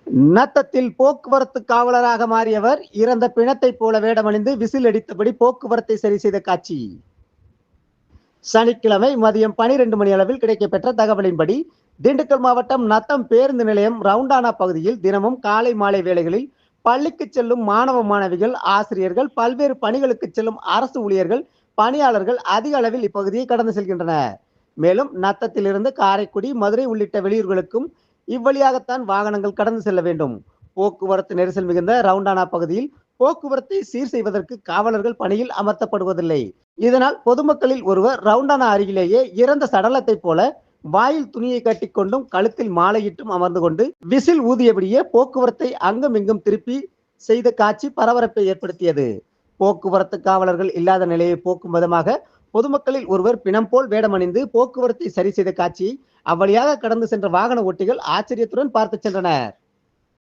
நத்தத்தில் போக்குவரத்து காவலராக மாறியவர் இறந்த பிணத்தைப் போல வேடமணிந்து விசில் அடித்தபடி போக்குவரத்தை சரி செய்த காட்சி. சனிக்கிழமை மதியம் 12 மணி அளவில் கிடைக்கப்பெற்ற தகவலின்படி திண்டுக்கல் மாவட்டம் நத்தம் பேருந்து நிலையம் ரவுண்டானா பகுதியில் தினமும் காலை மாலை வேளைகளில் பள்ளிக்கு செல்லும் மாணவ மாணவிகள், ஆசிரியர்கள், பல்வேறு பணிகளுக்கு செல்லும் அரசு ஊழியர்கள், பணியாளர்கள் அதிக அளவில் இப்பகுதியை கடந்து செல்கின்றனர். மேலும் நத்தத்திலிருந்து காரைக்குடி, மதுரை உள்ளிட்ட வெளியூர்களுக்கும் இவ்வழியாகத்தான் வாகனங்கள் கடந்து செல்ல வேண்டும். போக்குவரத்து நெரிசல் மிகுந்த ரவுண்டானா பகுதியில் போக்குவரத்தை சீர் செய்வதற்கு காவலர்கள் பணியில் அமர்த்தப்படுவதில்லை. இதனால் பொதுமக்களில் ஒருவர் ரவுண்டானா அருகிலேயே இறந்த சடலத்தை போல வாயில் துணியை கட்டிக்கொண்டும் கழுத்தில் மாலையிட்டும் அமர்ந்து கொண்டு விசில் ஊதியபடியே போக்குவரத்தை அங்கும் இங்கும் திருப்பி செய்த காட்சி பரபரப்பை ஏற்படுத்தியது. போக்குவரத்து காவலர்கள் இல்லாத நிலையை போக்கும் விதமாக பொதுமக்களில் ஒருவர் பிணம் போல் வேடமணிந்து போக்குவரத்தை சரி செய்த காட்சியை அவ்வழியாக கடந்து சென்ற வாகன ஓட்டிகள் ஆச்சரியத்துடன் பார்த்து சென்றனர்.